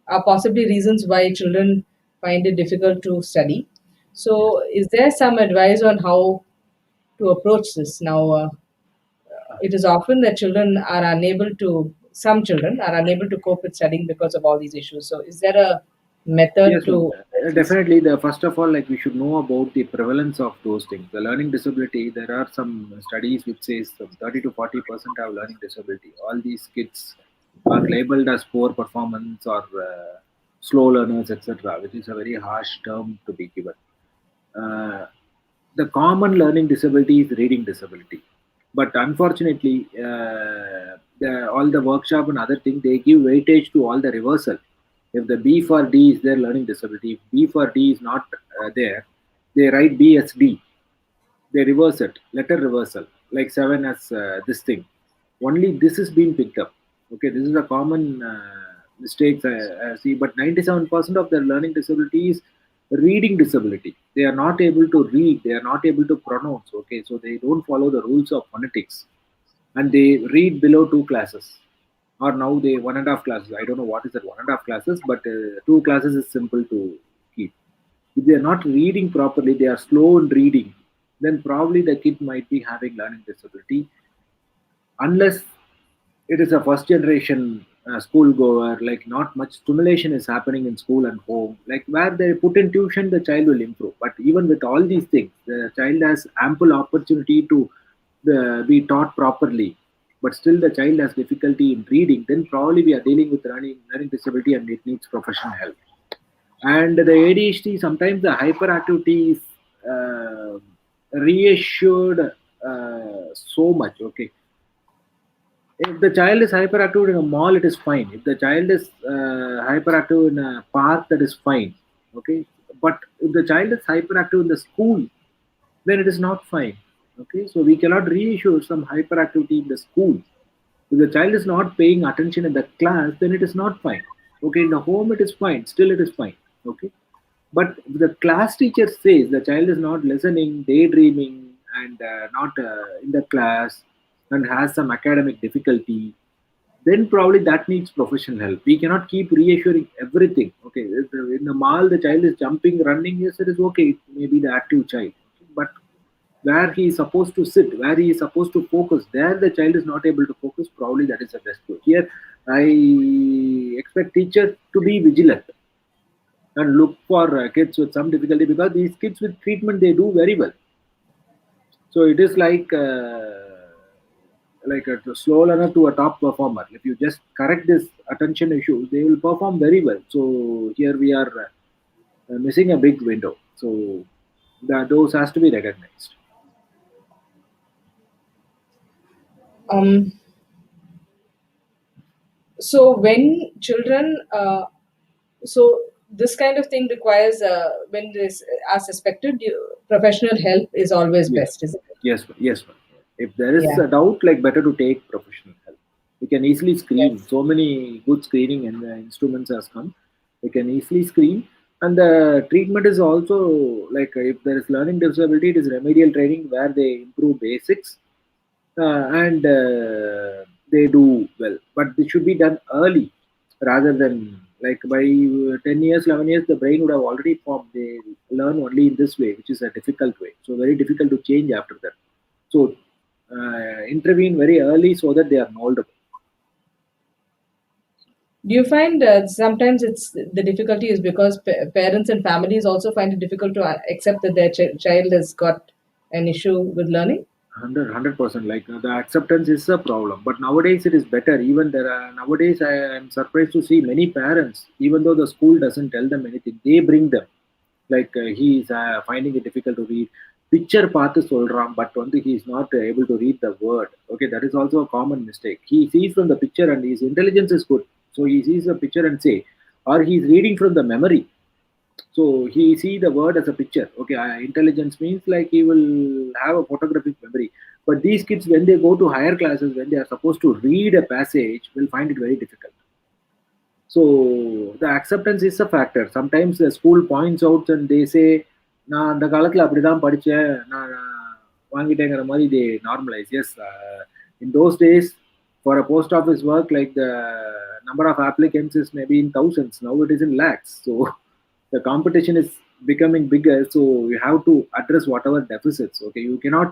are possibly reasons why children find it difficult to study. Yes. So, is there some advice on how to approach this? Now, it is often that some children are unable to cope with studying because of all these issues. So, is there a method Yes, ma'am. to address this? Definitely. The first of all, like we should know about the prevalence of those things. The learning disability. There are some studies which says some 30 to 40% have learning disability. All these kids are labeled as poor performance or slow learners, etc., which is a very harsh term to be given. Uh, the common learning disability is reading disability, but unfortunately, all the workshop and other thing, they give weightage to all the reversal. If the B for D is their learning disability, if B for D is not there, they write B as D. They reverse it, letter reversal, like 7 as this thing. Only this is being picked up. Okay, this is a common mistakes I see. But 97% of their learning disability is reading disability. They are not able to read, they are not able to pronounce. Okay, so they don't follow the rules of phonetics, and they read below two classes, or now they 1.5 classes. I don't know what is that 1.5 classes, but two classes is simple to keep. If they are not reading properly, they are slow in reading, then probably the kid might be having learning disability. Unless it is a first generation school goer, like not much stimulation is happening in school and home, like where they put in tuition, the child will improve. But even with all these things, the child has ample opportunity to be taught properly, but still the child has difficulty in reading, then probably we are dealing with learning disability and it needs professional help. And the ADHD, sometimes the hyperactivity is reassured so much. Okay, If the child is hyperactive in a mall, it is fine. If the child is hyperactive in a park, that is fine. Okay, but if the child is hyperactive in the school, then it is not fine. Okay, so we cannot reassure some hyperactivity in the school. If the child is not paying attention in the class, then it is not fine. Okay, in the home it is fine. Still, it is fine. Okay, but if the class teacher says the child is not listening, daydreaming, and not in the class, and has some academic difficulty, then probably that needs professional help. We cannot keep reassuring everything. Okay, if in the mall the child is jumping, running, yes, it is okay. It may be the active child, okay, but where he is supposed to sit, where he is supposed to focus, there the child is not able to focus. Probably that is the best way. Here, I expect teachers to be vigilant and look for kids with some difficulty, because these kids with treatment they do very well. So it is like a slow learner to a top performer. If you just correct this attention issues, they will perform very well. So here we are missing a big window. So those has to be recognized. Um, so when children, so this kind of thing requires when this are suspected, professional help is always Yes, best, isn't it? yes, yes. Ma'am. If there is Yeah. a doubt, like better to take professional help. We can easily screen. Yes. So many good screening and instruments has come. We can easily screen, and the treatment is also like if there is learning disability, it is remedial training where they improve basics, and they do well. But this should be done early rather than like by 10 years, 11 years, the brain would have already formed. They learn only in this way, which is a difficult way. So, very difficult to change after that. So, intervene very early so that they are moldable. Do you find sometimes it's the difficulty is because parents and families also find it difficult to accept that their child has got an issue with learning? 100%, like the acceptance is a problem, but nowadays it is better. Even there are nowadays I am surprised to see many parents, even though the school doesn't tell them anything, they bring them. Like he is finding it difficult to read picture பார்த்து சொல்றான், but வந்து he is not able to read the word. Okay, that is also a common mistake. He sees from the picture and his intelligence is good, so he sees the picture and say, or he is reading from the memory. So he see the word as a picture. Okay, intelligence means like he will have a photographic memory. But these kids, when they go to higher classes, when they are supposed to read a passage, will find it very difficult. So the acceptance is a factor. Sometimes the school points out and they say, நான் அந்த காலத்துல அப்படிதான் படிச்சேன், நான் வாங்கிட்டேங்கிற மாதிரி they normalize. Yes, in those days, for a post office work, like the number of applicants is maybe in thousands. Now it is in lakhs. So the competition is becoming bigger. So you have to address whatever deficits. Okay, you cannot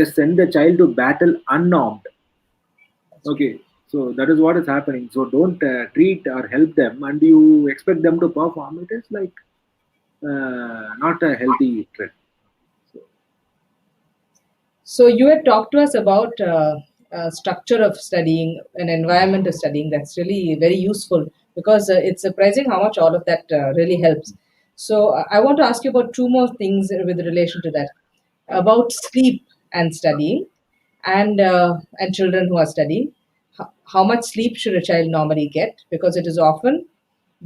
just send the child to battle unarmed. Okay, so that is what is happening. So don't treat or help them, and you expect them to perform. It is like not a healthy trend. So, So you had talked to us about structure of studying, an environment of studying. That's really very useful because it's surprising how much all of that really helps. So I want to ask you about two more things with relation to that, about sleep and studying, and children who are studying. How much sleep should a child normally get? Because it is often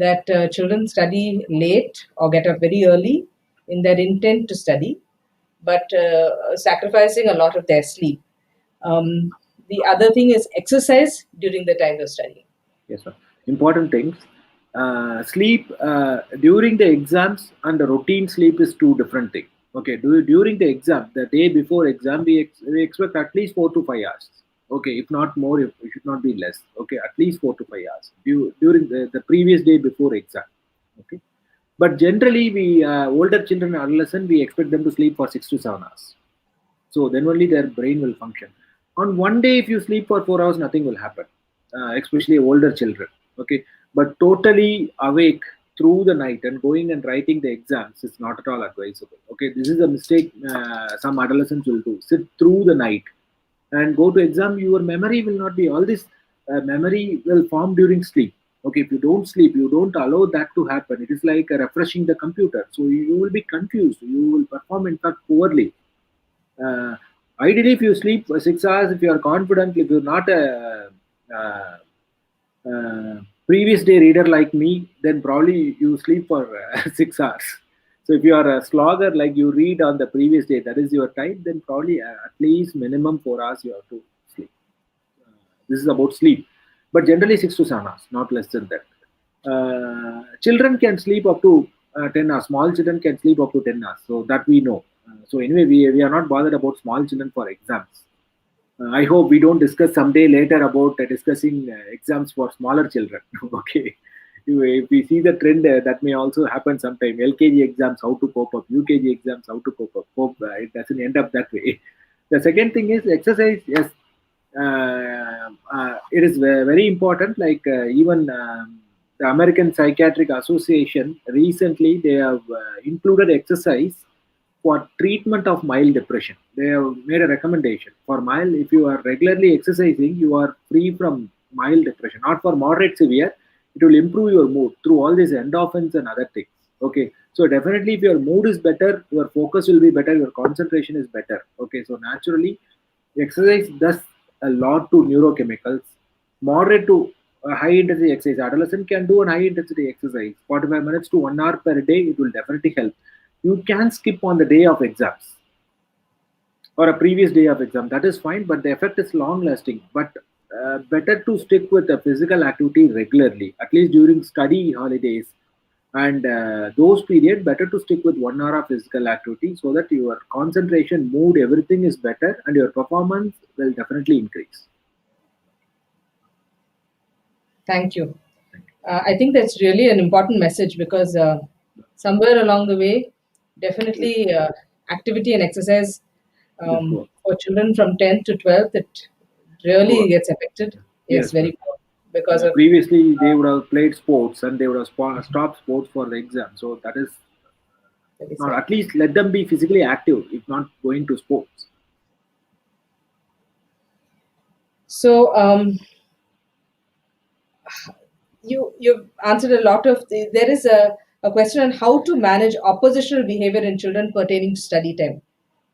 that children study late or get up very early in their intent to study, but sacrificing a lot of their sleep. The other thing is exercise during the time of studying. yes, sir. Important things. Sleep during the exams and the routine sleep is two different things. Okay, during the exam, the day before exam, we expect at least 4 to 5 hours. Okay, if not more, it should not be less. Okay, at least 4 to 5 hours during the previous day before exam. Okay, but generally, we older children and adolescents, we expect them to sleep for 6 to 7 hours. So then only their brain will function. On one day, if you sleep for 4 hours, nothing will happen, especially older children. Okay, but totally awake through the night and going and writing the exams is not at all advisable. Okay, this is a mistake some adolescents will do. Sit through the night and go to exam. Your memory will not be all this. Memory will form during sleep. Okay, if you don't sleep, you don't allow that to happen. It is like refreshing the computer. So you will be confused. You will perform in fact poorly. Uh, Ideally, if you sleep for 6 hours, if you are confident, if you're not a, previous day reader like me, then probably you sleep for 6 hours. So if you are a slogger, like you read on the previous day, that is your time, then probably at least minimum 4 hours you have to sleep. This is about sleep, but generally 6 to 7 hours, not less than that. Children can sleep up to 10 hours. Small children can sleep up to 10 hours. So that we know. So anyway, we are not bothered about small children for exams. I hope we don't discuss someday later about discussing exams for smaller children. Okay. If we see the trend, that may also happen sometime. LKG exams, how to cope up. UKG exams, how to cope up. Hope it doesn't end up that way. The second thing is exercise. Yes, it is very important. Like even the American Psychiatric Association recently they have included exercise for treatment of mild depression. They have made a recommendation for mild. If you are regularly exercising, you are free from mild depression. Not for moderate severe. It will improve your mood through all these endorphins and other things. Okay, so definitely if your mood is better, your focus will be better, your concentration is better. Okay, so naturally exercise does a lot to neurochemicals. Moderate to high intensity exercise. Adolescent can do an high intensity exercise. 45 minutes to 1 hour per day, it will definitely help. You can skip on the day of exams or a previous day of exam. That is fine, but the effect is long lasting. But better to stick with the physical activity regularly, at least during study holidays. And those period, better to stick with 1 hour of physical activity so that your concentration, mood, everything is better, and your performance will definitely increase. Thank you. I think that's really an important message because somewhere along the way, Yes, definitely activity and exercise it is poor. for children from 10th to 12th, it really Poor. gets affected. Yes, Yes, very poor because of previously they would have played sports and they would have stopped sports for the exam. So that is very not, sad. at least let them be physically active if not going to sports. So you've answered a lot of there is a question on how to manage oppositional behavior in children pertaining to study time.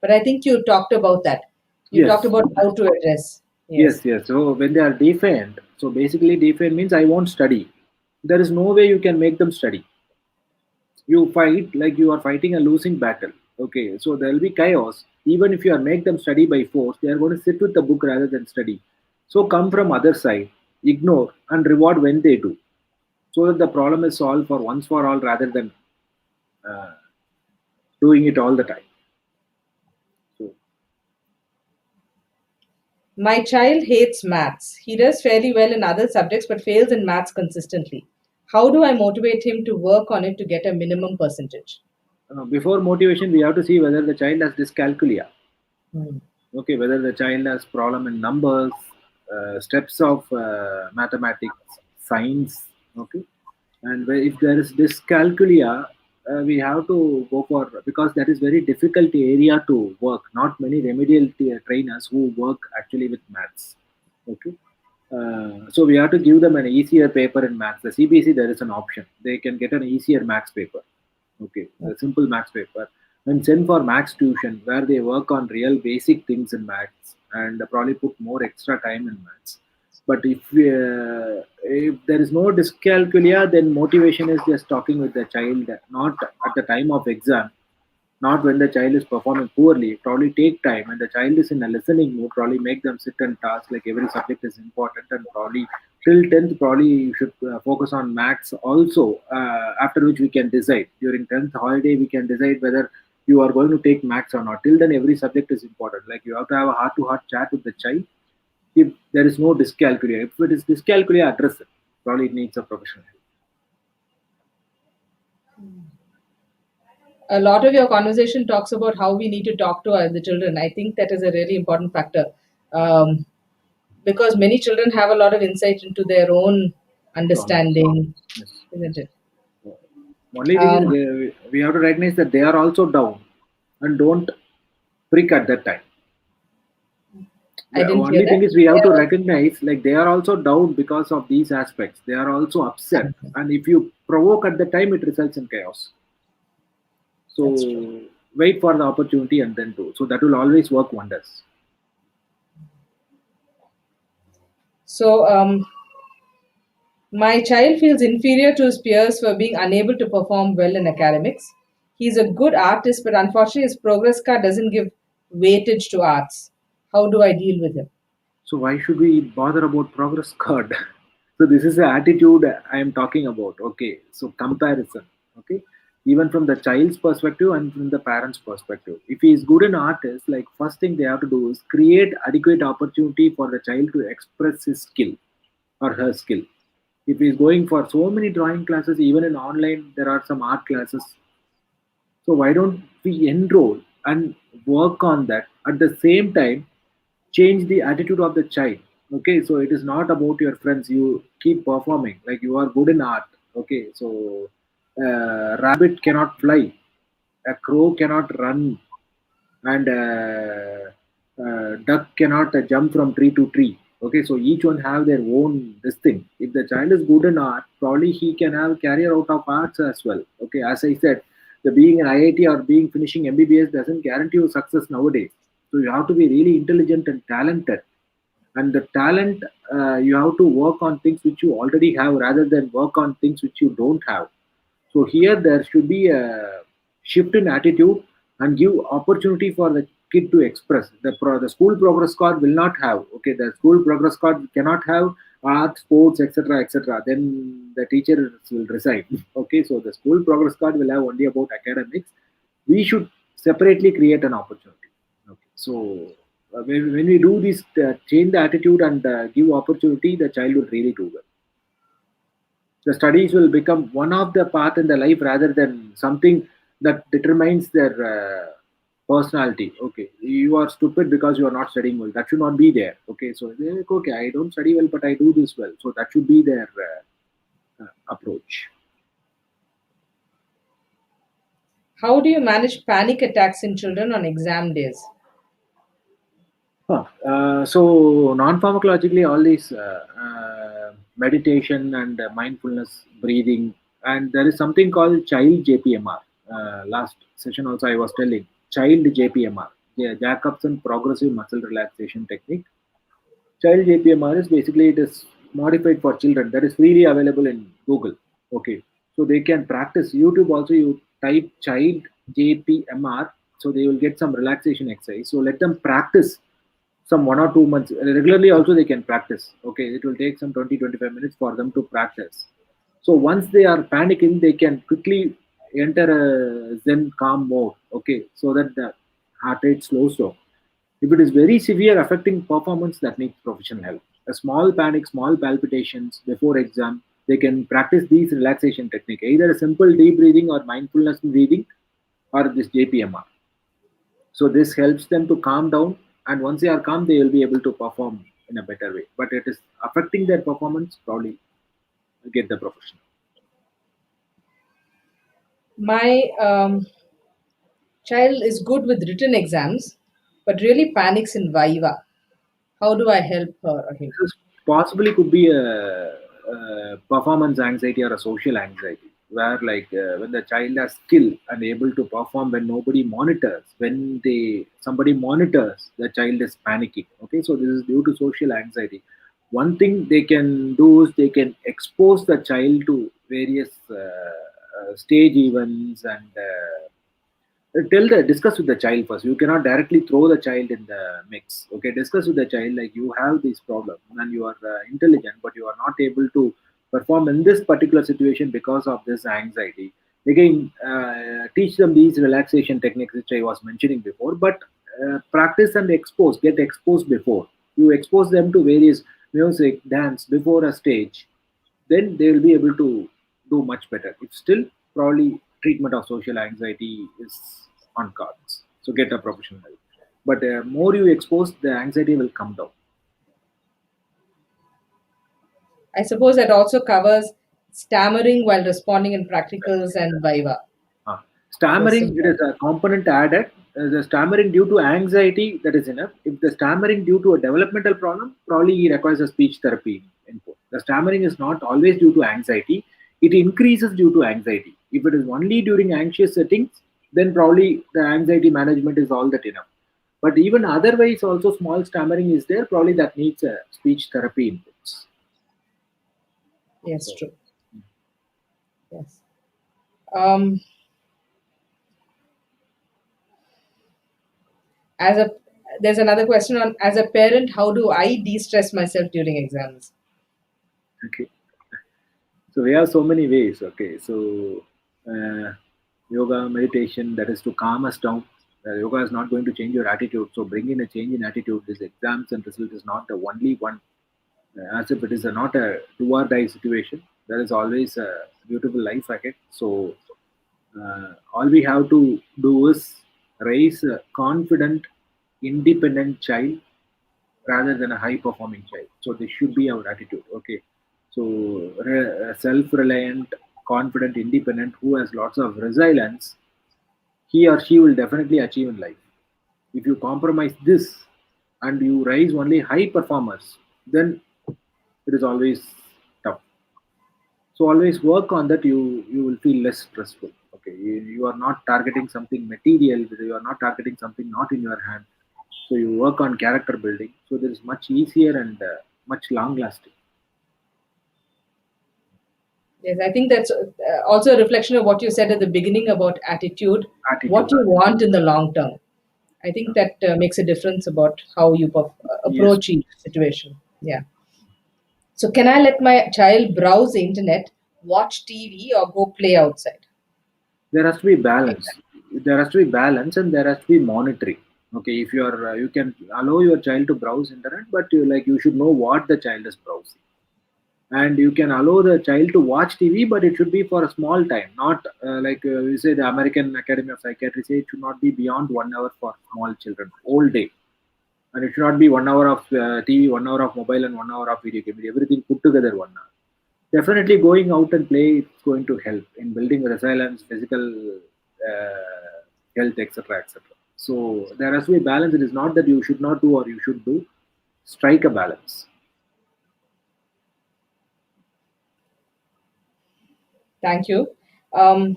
But I think you talked about that. You talked Yes, about how to address. yes, Yes. yes. So when they are defiant, so basically defiant means I won't study. There is no way you can make them study. You fight like you are fighting a losing battle. Okay, so there will be chaos. Even if you are make them study by force, they are going to sit with the book rather than study. So come from other side, ignore and reward when they do, so that the problem is solved for once for all rather than uh, doing it all the time. So My child hates maths. He does fairly well in other subjects but fails in maths consistently. How do I motivate him to work on it to get a minimum percentage? before motivation, we have to see whether the child has dyscalculia. Hmm. Okay, whether the child has problem in numbers, steps of mathematics, science. Okay, and if there is dyscalculia, we have to go for, because that is very difficult area to work. Not many remedial trainers who work actually with maths. Okay, so we have to give them an easier paper in maths. The CBC, there is an option. They can get an easier maths paper. Okay, a simple maths paper, and send for maths tuition where they work on real basic things in maths and probably put more extra time in maths. But if there is no dyscalculia, then motivation is just talking with the child, not at the time of exam, not when the child is performing poorly. Probably take time when the child is in a listening mood. Probably make them sit and task, like every subject is important, and probably till 10th probably you should focus on maths also. After which we can decide during 10th holiday we can decide whether you are going to take maths or not. Till then every subject is important. Like you have to have a heart to heart chat with the child. If there is no dyscalculia, if it is dyscalculia, address it. Probably it needs a professional help. A lot of your conversation talks about how we need to talk to the children. I think that is a really important factor um, because many children have a lot of insight into their own Problems. understanding, Yes. isn't it? Only thing is Um, we have to recognize that they are also down and don't prick at that time. I The didn't hear only that. thing is we have to Yeah, recognize like they are also down because of these aspects. They are also upset. And if you provoke at the time, it results in chaos. that's true. So wait for the opportunity and then do. So that will always work wonders. So, my child feels inferior to his peers for being unable to perform well in academics. He's a good artist, but unfortunately, his progress card doesn't give weightage to arts. How do I deal with him? So why should we bother about progress card? So this is the attitude I am talking about. Okay, so comparison. Okay, even from the child's perspective and from the parent's perspective. If he is good in artist, like first thing they have to do is create adequate opportunity for the child to express his skill or her skill. If he is going for so many drawing classes, even in online, there are some art classes. So why don't we enroll and work on that at the same time? Change the attitude of the child. Okay, so it is not about your friends. You keep performing like you are good in art. Okay, so rabbit cannot fly, a crow cannot run, and duck cannot jump from tree to tree. Okay, so each one have their own this thing. If the child is good in art, probably he can have career out of arts as well. Okay, as I said, the being an IIT or being finishing MBBS doesn't guarantee you success nowadays. So you have to be really intelligent and talented, and the talent, you have to work on things which you already have rather than work on things which you don't have. So here there should be a shift in attitude and give opportunity for the kid to express. The school progress card will not have. Okay, the school progress card cannot have art, sports, etc., etc. Then the teachers will resign. Okay, so the school progress card will have only about academics. We should separately create an opportunity. Okay, so when we do this, change the attitude and give opportunity, the child will really do well. The studies will become one of the path in the life rather than something that determines their personality. Okay, you are stupid because you are not studying well. That should not be there. Okay, so they're like, okay, I don't study well, but I do this well. So that should be their approach. How do you manage panic attacks in children on exam days? So non-pharmacologically, all these meditation and mindfulness breathing, and there is something called child JPMR. Last session also I was telling child JPMR, yeah, Jacobson Progressive Muscle Relaxation Technique. Child JPMR is basically it is modified for children. That is freely available in Google. Okay, so they can practice. YouTube also you type child JPMR, so they will get some relaxation exercise. So let them practice some 1 or 2 months regularly. Also they can practice. Okay, it will take some 20-25 minutes for them to practice. So once they are panicking, they can quickly enter a zen calm mode. Okay, so that the heart rate slows down. If it is very severe affecting performance, that needs professional help. A small panic, small palpitations before exam, they can practice these relaxation technique, either a simple deep breathing or mindfulness breathing or this JPMR. So this helps them to calm down, and once they are calm, they will be able to perform in a better way. But it is affecting their performance, probably get the professional. My child is good with written exams, but really panics in Viva. How do I help her or him? This possibly could be a performance anxiety or a social anxiety, where like when the child has skill and able to perform when nobody monitors, when they somebody monitors, the child is panicking. Okay, so this is due to social anxiety. One thing they can do is they can expose the child to various stage events and discuss with the child first. You cannot directly throw the child in the mix. Okay, discuss with the child like you have this problem and you are intelligent but you are not able to perform in this particular situation because of this anxiety. Again, teach them these relaxation techniques which I was mentioning before, but practice and expose, get exposed before you expose them to various music, dance before a stage. Then they will be able to do much better. If still, probably treatment of social anxiety is on cards. So get a professional help. But more you expose, the anxiety will come down. I suppose that also covers stammering while responding in practicals and Viva. Those Stammering, it symptoms. is a component added. The stammering due to anxiety, that is enough. If the stammering due to a developmental problem, probably he requires a speech therapy input. The stammering is not always due to anxiety. It increases due to anxiety. If it is only during anxious settings, then probably the anxiety management is all that enough. But even otherwise, also small stammering is there. Probably that needs a speech therapy input. Yes, So true. Yes. Um, as a There's another question on, as a parent, how do I de-stress myself during exams? okay. So we have so many ways. Okay, so uh, yoga, meditation, that is to calm us down. Yoga is not going to change your attitude. So bring in a change in attitude. This exams and result is not the only one. As if it is not a do or die situation. There is always a beautiful life ahead. So all we have to do is raise a confident, independent child rather than a high performing child. So this should be our attitude. Okay. So self reliant, confident, independent, who has lots of resilience, he or she will definitely achieve in life. If you compromise this and you raise only high performers, then it is always tough. So always work on that. You will feel less stressful. Okay, you are not targeting something material. You are not targeting something not in your hand. So you work on character building. So this is much easier and much long lasting. Yes, I think that's also a reflection of what you said at the beginning about attitude, what Attitude. you want in the long term. I think that makes a difference about how you Yes, approach each situation. Yeah. So, can I let my child browse the internet, watch TV, or go play outside? there has to be balance. There has to be balance, and there has to be monitoring. Okay, if you are you can allow your child to browse internet, but you should know what the child is browsing. And you can allow the child to watch TV, but it should be for a small time, not we say the American Academy of Psychiatry say it should not be beyond 1 hour for small children all day, and it should not be 1 hour of TV, 1 hour of mobile, and 1 hour of video game. Everything put together 1 hour. Definitely, going out and play is going to help in building resilience, physical health, etc., etc. So there has to be balance. It is not that you should not do or you should do. Strike a balance. Thank you. Um,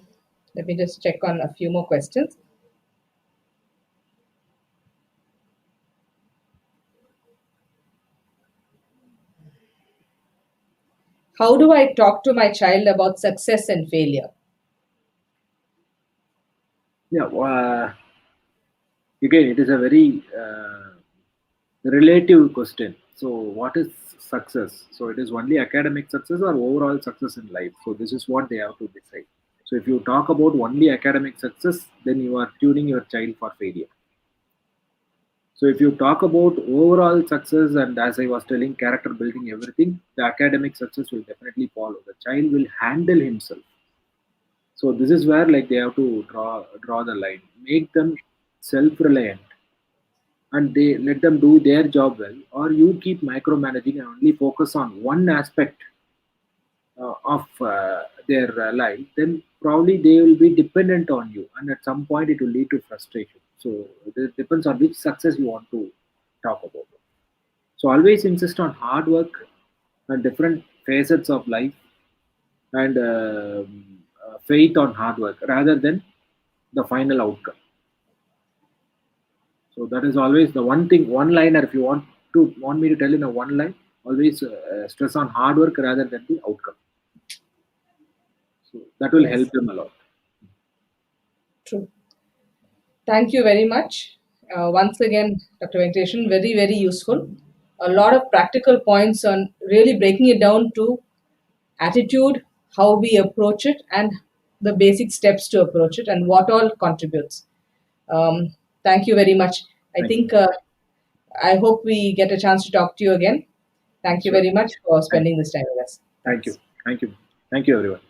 Let me just check on a few more questions. How do I talk to my child about success and failure? Yeah. Again, it is a very relative question. So, what is success? So, it is only academic success or overall success in life. So, this is what they have to decide. So, if you talk about only academic success, then you are tuning your child for failure. So, if you talk about overall success and as I was telling, character building, everything, the academic success will definitely follow. The child will handle himself. So, this is where like they have to draw the line, make them self-reliant and they let them do their job well, or you keep micromanaging and only focus on one aspect of their life, then probably they will be dependent on you, and at some point it will lead to frustration. So it depends on which success you want to talk about. So always insist on hard work and different facets of life and faith on hard work rather than the final outcome. So that is always the one thing, one liner. If you want me to tell in a one line, always stress on hard work rather than the outcome. So that will Yes, help them a lot. true. Thank you very much. Once again, Dr. Venkateshwaran, very, very useful. A lot of practical points on really breaking it down to attitude, how we approach it, and the basic steps to approach it, and what all contributes. Thank you very much. I Thank you. think I hope we get a chance to talk to you again. Thank you Sure. very much for Thank, spending this time with us. thank you. Thanks. Thank you. Thank you, everyone.